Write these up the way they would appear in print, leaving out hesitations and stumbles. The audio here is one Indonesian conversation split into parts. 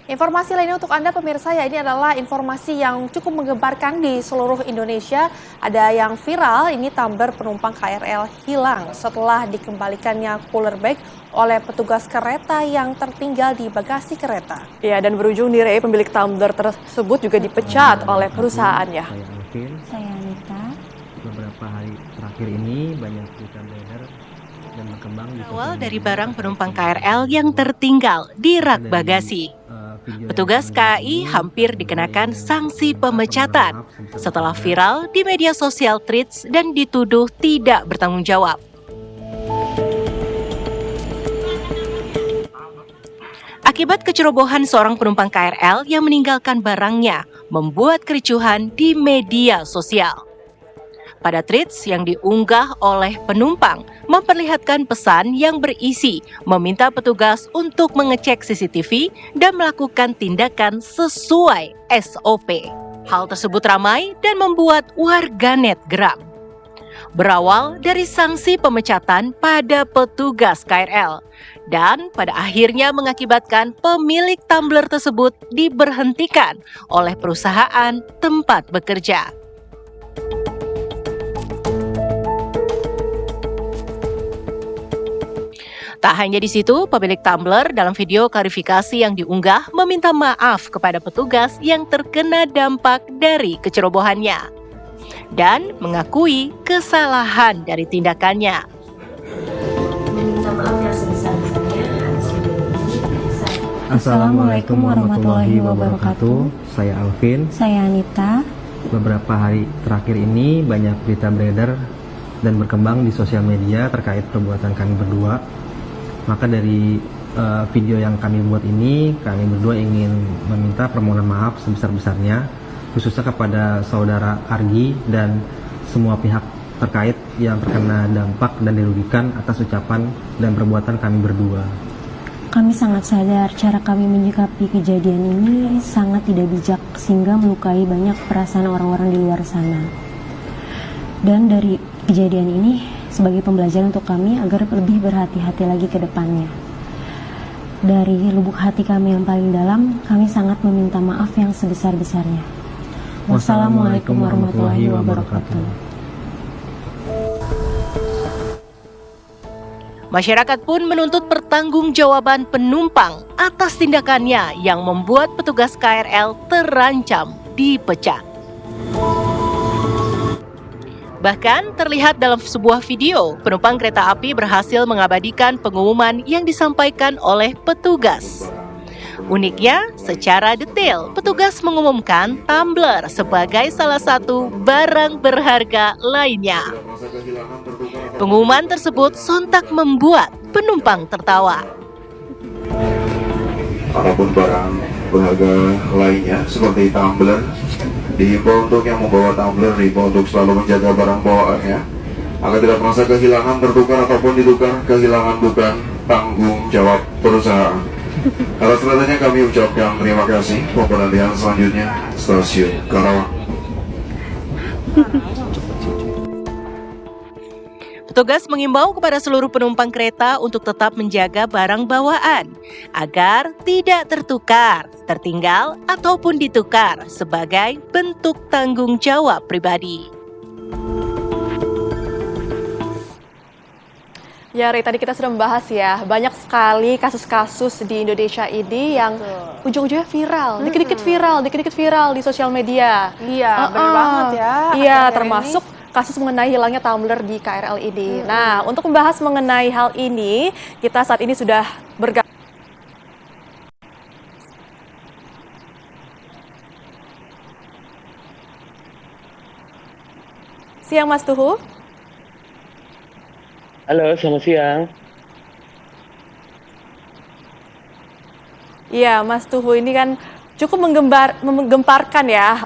Informasi lainnya untuk Anda pemirsa ya, ini adalah informasi yang cukup menggemparkan di seluruh Indonesia. Ada yang viral, ini tumbler penumpang KRL hilang setelah dikembalikannya cooler bag oleh petugas kereta yang tertinggal di bagasi kereta. Ya, dan berujung diri pemilik tumbler tersebut juga dipecat oleh perusahaannya. Saya Alvin. Saya Anita. Beberapa hari terakhir ini banyak berita beredar dan berkembang di Awal sosial dari media barang terkait penumpang pembuatan KRL yang tertinggal di rak dari, bagasi. video Petugas yang kami buat KAI ini, hampir kami dikenakan ingin sanksi meminta pemecatan permohonan maaf sebesar-besarnya setelah viral di media sosial Threads dan dituduh tidak bertanggung jawab. Akibat kecerobohan seorang penumpang KRL yang meninggalkan barangnya membuat kericuhan di media sosial. Pada tweets yang diunggah oleh penumpang memperlihatkan pesan yang berisi meminta petugas untuk mengecek CCTV dan melakukan tindakan sesuai SOP. Hal tersebut ramai dan membuat warganet geram. Berawal dari sanksi pemecatan pada petugas KRL dan pada akhirnya mengakibatkan pemilik tumbler tersebut diberhentikan oleh perusahaan tempat bekerja. Tak hanya di situ, pemilik tumbler dalam video klarifikasi yang diunggah meminta maaf kepada petugas yang terkena dampak dari kecerobohannya dan mengakui kesalahan dari tindakannya. Meminta maaf yang sebesar-besarnya atas kejadian ini. Assalamualaikum warahmatullahi wabarakatuh. Saya Alvin. Saya Anita. Beberapa hari terakhir ini banyak berita beredar dan berkembang di sosial media terkait perbuatan kami berdua. Maka dari video yang kami buat ini, kami berdua ingin meminta permohonan maaf sebesar-besarnya, khususnya kepada saudara Argi dan semua pihak terkait yang terkena dampak dan dirugikan atas ucapan dan perbuatan kami berdua. Kami sangat sadar cara kami menyikapi kejadian ini sangat tidak bijak sehingga melukai banyak perasaan orang-orang di luar sana. Dan dari kejadian ini sebagai pembelajaran untuk kami agar lebih berhati-hati lagi ke depannya. Dari lubuk hati kami yang paling dalam, kami sangat meminta maaf yang sebesar-besarnya. Wassalamualaikum warahmatullahi wabarakatuh. Masyarakat pun menuntut pertanggungjawaban penumpang atas tindakannya yang membuat petugas KRL terancam dipecat. Bahkan terlihat dalam sebuah video, penumpang kereta api berhasil mengabadikan pengumuman yang disampaikan oleh petugas. Uniknya, secara detail, petugas mengumumkan tumbler sebagai salah satu barang berharga lainnya. Pengumuman tersebut sontak membuat penumpang tertawa. Apapun barang berharga lainnya seperti tumbler, dihimbau untuk yang membawa tumbler, dihimbau untuk selalu menjaga barang bawaannya agar tidak merasa kehilangan, tertukar ataupun ditukar. Kehilangan bukan tanggung jawab perusahaan. Atas selanjutnya kami ucapkan terima kasih. Pemberhentian selanjutnya Stasiun Karawang. Petugas mengimbau kepada seluruh penumpang kereta untuk tetap menjaga barang bawaan agar tidak tertukar, tertinggal, ataupun ditukar sebagai bentuk tanggung jawab pribadi. Ya, Ray, tadi kita sudah membahas ya, banyak sekali kasus-kasus di Indonesia ini yang ujung-ujungnya viral, dikit-dikit viral di sosial media. Iya, benar banget ya. Iya, Akhir-akhir termasuk kasus mengenai hilangnya tumbler di KRL ini. Nah, untuk membahas mengenai hal ini, kita saat ini sudah bergabung. Siang, Mas Tuhu. Halo, selamat siang. Iya, Mas Tuhu, ini kan cukup menggemparkan ya,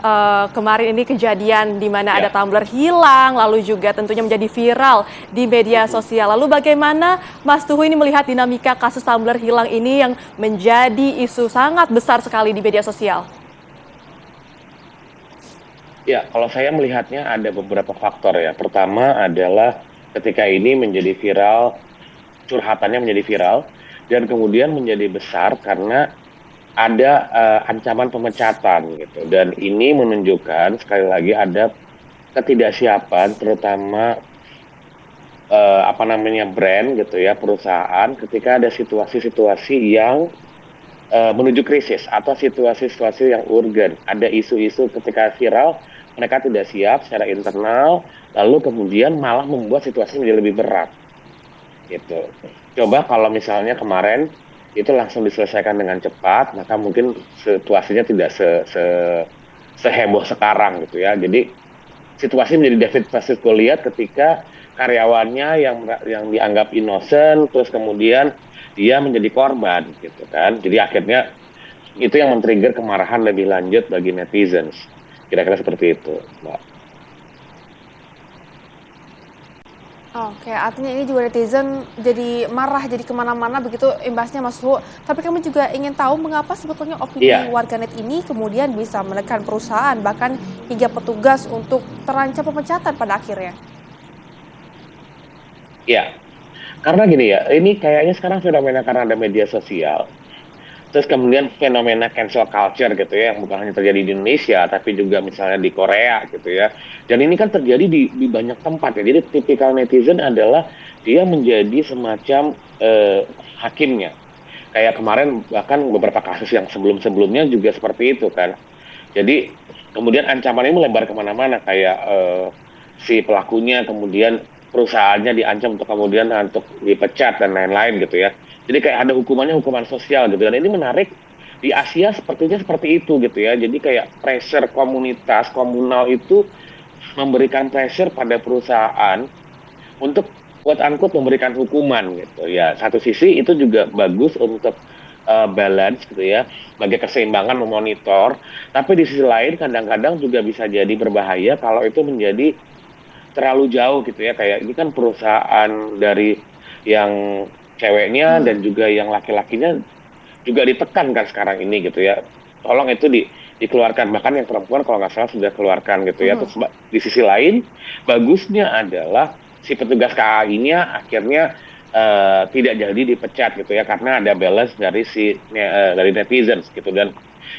kemarin ini kejadian di mana ada tumbler hilang, lalu juga tentunya menjadi viral di media sosial. Lalu bagaimana Mas Tuhu ini melihat dinamika kasus tumbler hilang ini yang menjadi isu sangat besar sekali di media sosial? Ya, kalau saya melihatnya ada beberapa faktor ya. Pertama adalah ketika ini menjadi viral, curhatannya menjadi viral, dan kemudian menjadi besar karena ada ancaman pemecatan gitu. Dan ini menunjukkan sekali lagi ada ketidaksiapan terutama brand gitu ya, perusahaan ketika ada situasi-situasi yang menuju krisis atau situasi-situasi yang urgen. Ada isu-isu ketika viral, mereka tidak siap secara internal, lalu kemudian malah membuat situasi menjadi lebih berat. Gitu. Coba kalau misalnya kemarin itu langsung diselesaikan dengan cepat, maka mungkin situasinya tidak seheboh sekarang gitu ya. Jadi situasi menjadi David versus Goliath ketika karyawannya yang dianggap innocent, terus kemudian dia menjadi korban gitu kan. Jadi akhirnya itu yang men-trigger kemarahan lebih lanjut bagi netizens. Kira-kira seperti itu, Mbak. Oke, artinya ini juga netizen jadi marah, jadi kemana-mana begitu imbasnya Mas Luhut. Tapi kami juga ingin tahu mengapa sebetulnya opini Iya, warganet ini kemudian bisa menekan perusahaan, bahkan hingga petugas untuk terancam pemecatan pada akhirnya. iya. Karena gini ya, ini kayaknya sekarang fenomena karena ada media sosial. Terus kemudian fenomena cancel culture gitu ya, yang bukan hanya terjadi di Indonesia, tapi juga misalnya di Korea gitu ya. Dan ini kan terjadi di banyak tempat ya. Jadi tipikal netizen adalah dia menjadi semacam hakimnya. Kayak kemarin bahkan beberapa kasus yang sebelum-sebelumnya juga seperti itu kan. Jadi kemudian ancaman ini melebar kemana-mana kayak si pelakunya kemudian perusahaannya diancam untuk kemudian untuk dipecat dan lain-lain gitu ya. Jadi kayak ada hukumannya hukuman sosial gitu. Dan ini menarik di Asia sepertinya seperti itu gitu ya. Jadi kayak pressure komunitas komunal itu memberikan pressure pada perusahaan untuk quote unquote memberikan hukuman gitu ya. Satu sisi itu juga bagus untuk balance gitu ya, bagi keseimbangan memonitor. Tapi di sisi lain kadang-kadang juga bisa jadi berbahaya kalau itu menjadi terlalu jauh gitu ya. Kayak ini kan perusahaan dari yang ceweknya dan juga yang laki-lakinya juga ditekan kan sekarang ini gitu ya. Tolong itu dikeluarkan, bahkan yang perempuan kalau nggak salah sudah keluarkan gitu ya. Terus di sisi lain bagusnya adalah si petugas KAI-nya akhirnya tidak jadi dipecat gitu ya karena ada balance dari dari netizens gitu. Dan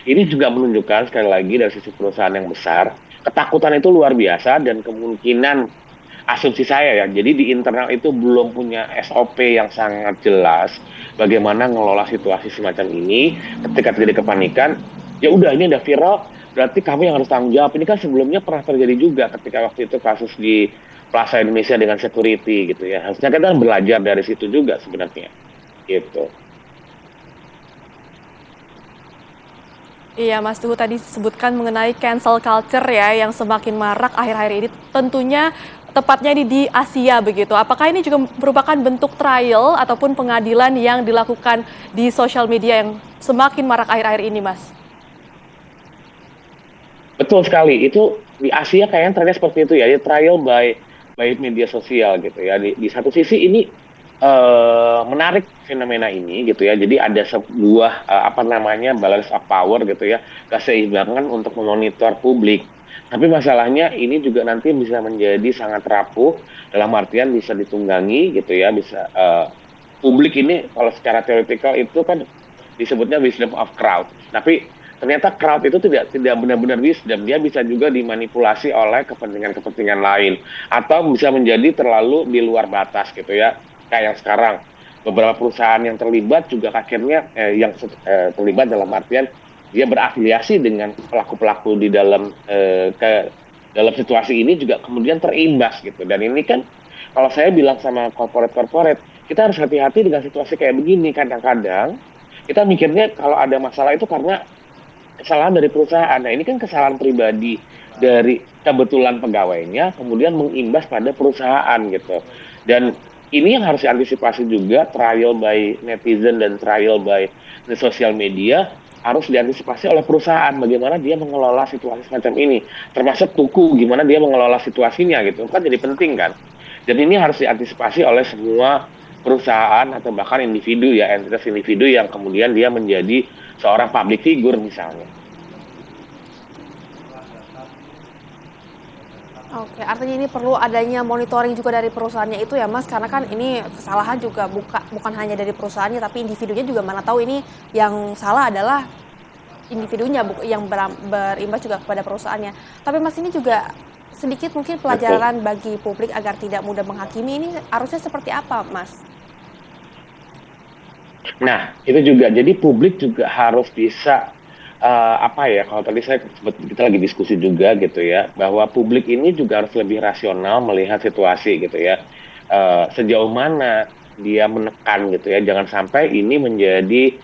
ini juga menunjukkan sekali lagi dari sisi perusahaan yang besar ketakutan itu luar biasa dan kemungkinan asumsi saya ya, jadi di internal itu belum punya SOP yang sangat jelas bagaimana ngelola situasi semacam ini. Ketika terjadi kepanikan, ya udah ini udah viral, berarti kamu yang harus tanggung jawab. Ini kan sebelumnya pernah terjadi juga ketika waktu itu kasus di Plaza Indonesia dengan security gitu ya. Harusnya kita belajar dari situ juga sebenarnya, gitu. Iya, Mas Luhut tadi sebutkan mengenai cancel culture ya yang semakin marak akhir-akhir ini. Tentunya tepatnya di Asia begitu. Apakah ini juga merupakan bentuk trial ataupun pengadilan yang dilakukan di sosial media yang semakin marak akhir-akhir ini, Mas? Betul sekali, itu di Asia kayaknya trennya seperti itu ya, di trial by media sosial gitu ya. Di satu sisi ini menarik fenomena ini gitu ya. Jadi ada sebuah balance of power gitu ya, keseimbangan untuk memonitor publik. Tapi masalahnya ini juga nanti bisa menjadi sangat rapuh dalam artian bisa ditunggangi gitu ya, bisa publik ini kalau secara teoretikal itu kan disebutnya wisdom of crowd. Tapi ternyata crowd itu tidak benar-benar wisdom, dia bisa juga dimanipulasi oleh kepentingan-kepentingan lain atau bisa menjadi terlalu di luar batas gitu ya. Kayak yang sekarang beberapa perusahaan yang terlibat juga akhirnya terlibat dalam artian dia berafiliasi dengan pelaku-pelaku di dalam dalam situasi ini juga kemudian terimbas gitu. Dan ini kan kalau saya bilang sama corporate kita harus hati-hati dengan situasi kayak begini. Kadang-kadang kita mikirnya kalau ada masalah itu karena kesalahan dari perusahaan. Nah ini kan kesalahan pribadi dari kebetulan pegawainya kemudian mengimbas pada perusahaan gitu. Dan ini yang harus diantisipasi juga, trial by netizen dan trial by the social media harus diantisipasi oleh perusahaan bagaimana dia mengelola situasi semacam ini, termasuk tuku gimana dia mengelola situasinya gitu kan jadi penting kan. Dan ini harus diantisipasi oleh semua perusahaan atau bahkan individu ya, entitas individu yang kemudian dia menjadi seorang public figure misalnya. Oke, artinya ini perlu adanya monitoring juga dari perusahaannya itu ya Mas, karena kan ini kesalahan juga bukan hanya dari perusahaannya, tapi individunya juga mana tahu ini yang salah adalah individunya yang berimbas juga kepada perusahaannya. Tapi Mas, ini juga sedikit mungkin pelajaran bagi publik agar tidak mudah menghakimi, ini harusnya seperti apa, Mas? Nah, itu juga. Jadi publik juga harus bisa apa ya? Kalau tadi kita lagi diskusi juga gitu ya, bahwa publik ini juga harus lebih rasional melihat situasi gitu ya. Sejauh mana dia menekan gitu ya. Jangan sampai ini menjadi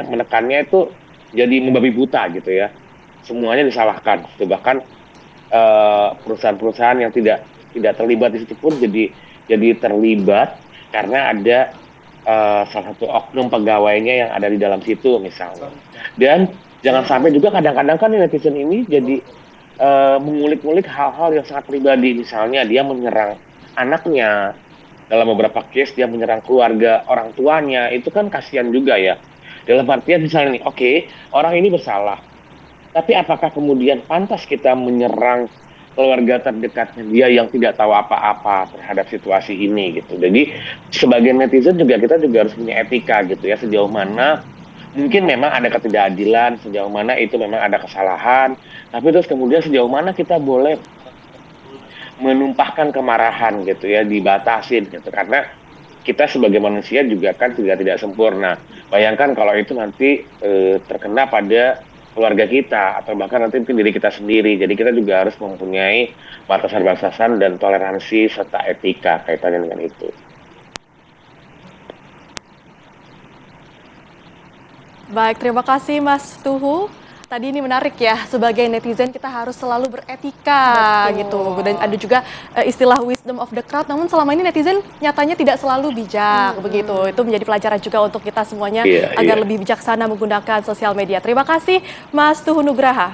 menekannya itu jadi membabi buta gitu ya. Semuanya disalahkan. Gitu. Bahkan perusahaan-perusahaan yang tidak terlibat di situ pun jadi terlibat karena ada salah satu oknum pegawainya yang ada di dalam situ misalnya. Dan jangan sampai juga kadang-kadang kan netizen ini jadi mengulik-ngulik hal-hal yang sangat pribadi. Misalnya dia menyerang anaknya, dalam beberapa case dia menyerang keluarga orang tuanya, itu kan kasihan juga ya. Dalam artian misalnya nih, oke, orang ini bersalah, tapi apakah kemudian pantas kita menyerang keluarga terdekatnya dia yang tidak tahu apa-apa terhadap situasi ini gitu. Jadi sebagai netizen kita juga harus punya etika gitu ya, sejauh mana mungkin memang ada ketidakadilan, sejauh mana itu memang ada kesalahan, tapi terus kemudian sejauh mana kita boleh menumpahkan kemarahan gitu ya, dibatasin gitu, karena kita sebagai manusia juga kan tidak sempurna. Bayangkan kalau itu nanti terkena pada keluarga kita atau bahkan nanti mungkin diri kita sendiri. Jadi kita juga harus mempunyai batasan-batasan dan toleransi serta etika kaitannya dengan itu. Baik, terima kasih Mas Tuhu. Tadi ini menarik ya, sebagai netizen kita harus selalu beretika gitu. Dan ada juga istilah wisdom of the crowd, namun selama ini netizen nyatanya tidak selalu bijak begitu. Itu menjadi pelajaran juga untuk kita semuanya agar lebih bijaksana menggunakan sosial media. Terima kasih Mas Tuhu Nugraha.